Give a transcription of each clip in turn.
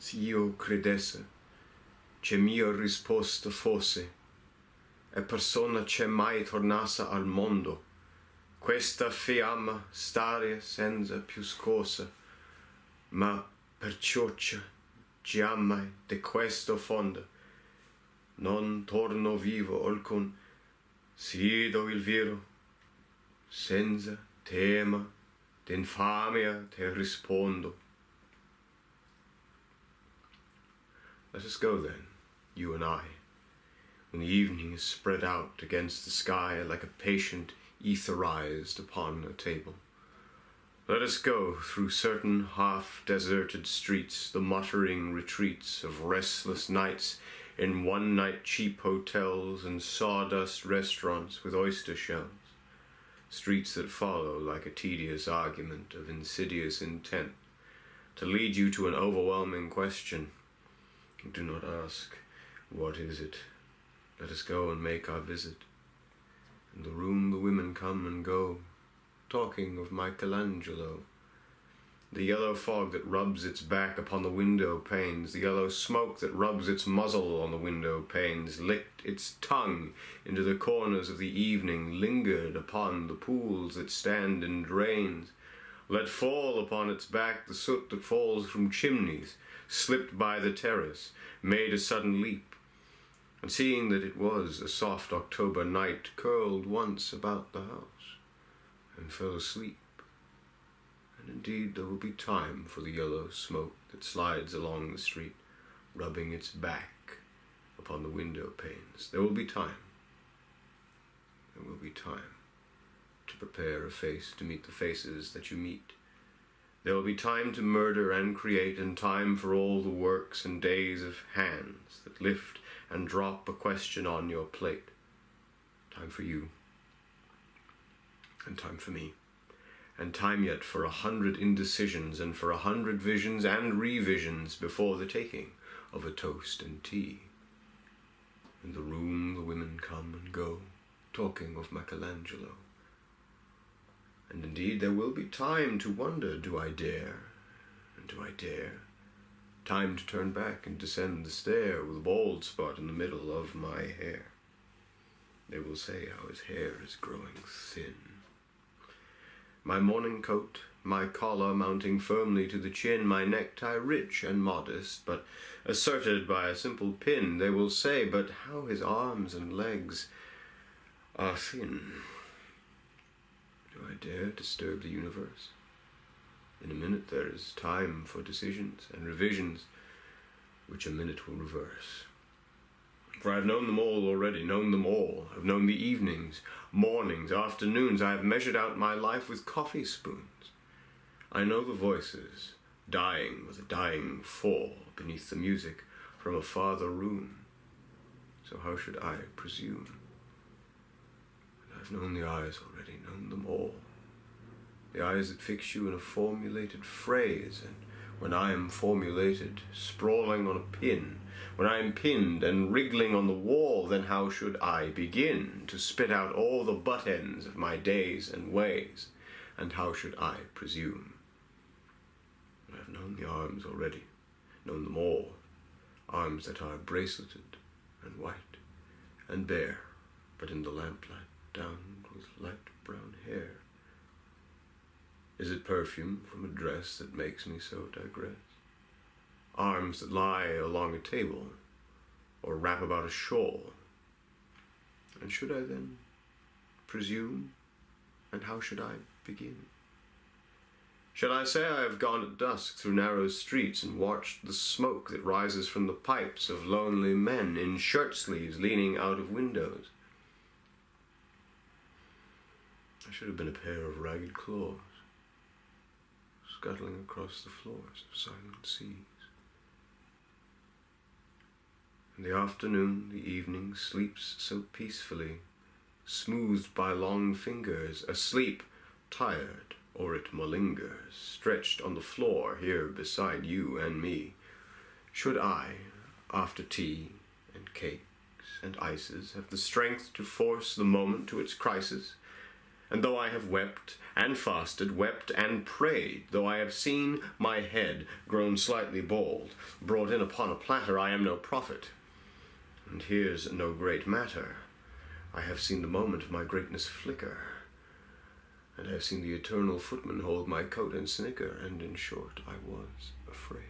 s'io credesse, che mia risposta fosse, e persona che mai tornasse al mondo, questa fiamma stare senza più scorsa, ma perciò che giammai de questo fondo non torno vivo alcun, sido il vero, senza tema d'infamia te rispondo. Let us go then, you and I, when the evening is spread out against the sky like a patient etherized upon a table. Let us go through certain half-deserted streets, the muttering retreats of restless nights in one-night cheap hotels and sawdust restaurants with oyster shells, streets that follow like a tedious argument of insidious intent to lead you to an overwhelming question. Do not ask, what is it? Let us go and make our visit. In the room the women come and go, talking of Michelangelo. The yellow fog that rubs its back upon the window panes, the yellow smoke that rubs its muzzle on the window panes, licked its tongue into the corners of the evening, lingered upon the pools that stand in drains, let fall upon its back the soot that falls from chimneys, slipped by the terrace, made a sudden leap, and seeing that it was a soft October night, curled once about the house, and fell asleep. And indeed there will be time for the yellow smoke that slides along the street, rubbing its back upon the window panes. There will be time. There will be time to prepare a face to meet the faces that you meet. There will be time to murder and create, and time for all the works and days of hands that lift and drop a question on your plate. Time for you, and time for me, and time yet for 100 indecisions, and for 100 visions and revisions before the taking of a toast and tea. In the room the women come and go, talking of Michelangelo. And indeed there will be time to wonder, do I dare? And do I dare? Time to turn back and descend the stair with a bald spot in the middle of my hair. They will say how his hair is growing thin. My morning coat, my collar mounting firmly to the chin, my necktie rich and modest, but asserted by a simple pin. They will say, but how his arms and legs are thin. Do I dare disturb the universe? In a minute there is time for decisions and revisions, which a minute will reverse. For I have known them all already, known them all. I have known the evenings, mornings, afternoons. I have measured out my life with coffee spoons. I know the voices, dying with a dying fall beneath the music from a farther room. So how should I presume? I've known the eyes already, known them all. The eyes that fix you in a formulated phrase, and when I am formulated, sprawling on a pin, when I am pinned and wriggling on the wall, then how should I begin to spit out all the butt ends of my days and ways, and how should I presume? I have known the arms already, known them all, arms that are braceleted and white and bare, but in the lamplight downed with light brown hair. Is it perfume from a dress that makes me so digress? Arms that lie along a table, or wrap about a shawl. And should I then presume? And how should I begin? Shall I say I have gone at dusk through narrow streets and watched the smoke that rises from the pipes of lonely men in shirt sleeves leaning out of windows? I should have been a pair of ragged claws, scuttling across the floors of silent seas. In the afternoon, the evening sleeps so peacefully, smoothed by long fingers, asleep, tired, or it malingers, stretched on the floor here beside you and me. Should I, after tea and cakes and ices, have the strength to force the moment to its crisis, And though I have wept and fasted, wept and prayed, though I have seen my head grown slightly bald, brought in upon a platter, I am no prophet. And here's no great matter. I have seen the moment of my greatness flicker, and I have seen the eternal footman hold my coat and snicker, and in short I was afraid.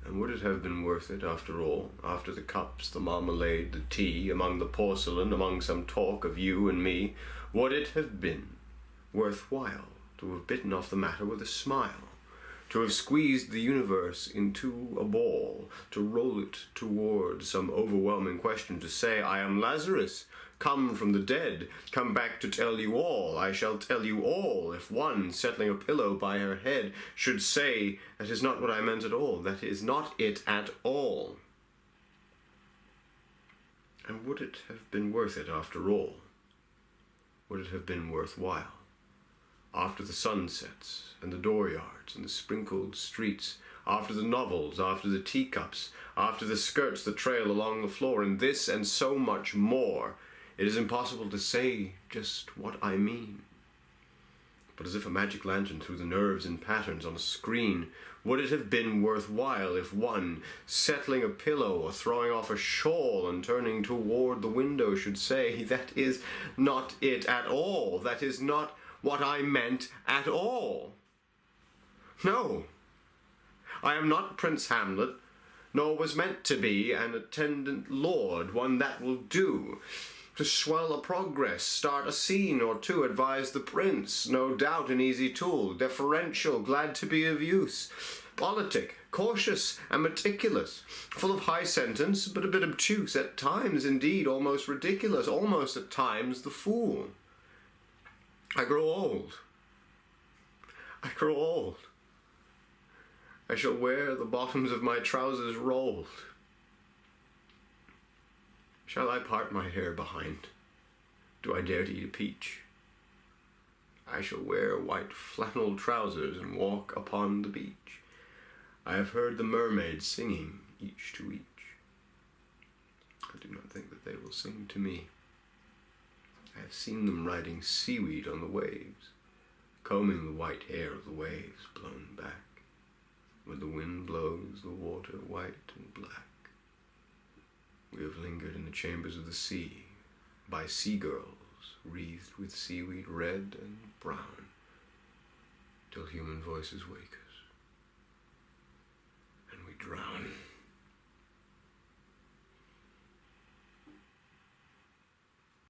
And would it have been worth it, after all, after the cups, the marmalade, the tea, among the porcelain, among some talk of you and me, would it have been worthwhile to have bitten off the matter with a smile, to have squeezed the universe into a ball, to roll it toward some overwhelming question, to say, I am Lazarus, come from the dead, come back to tell you all, I shall tell you all, if one, settling a pillow by her head, should say, that is not what I meant at all, that is not it at all. And would it have been worth it after all? Would it have been worthwhile? After the sunsets, and the dooryards, and the sprinkled streets, after the novels, after the teacups, after the skirts that trail along the floor, and this and so much more, it is impossible to say just what I mean. But as if a magic lantern threw the nerves in patterns on a screen, would it have been worthwhile if one, settling a pillow or throwing off a shawl and turning toward the window, should say, that is not it at all, that is not what I meant at all? No, I am not Prince Hamlet, nor was meant to be an attendant lord, one that will do. To swell a progress, start a scene or two, advise the prince, no doubt an easy tool, deferential, glad to be of use, politic, cautious and meticulous, full of high sentence, but a bit obtuse, at times indeed almost ridiculous, almost at times the fool. I grow old. I grow old. I shall wear the bottoms of my trousers rolled. Shall I part my hair behind? Do I dare to eat a peach? I shall wear white flannel trousers and walk upon the beach. I have heard the mermaids singing, each to each. I do not think that they will sing to me. I have seen them riding seaweed on the waves, combing the white hair of the waves blown back. When the wind blows the water white and black. We have lingered in the chambers of the sea, by sea-girls wreathed with seaweed red and brown, till human voices wake us, and we drown.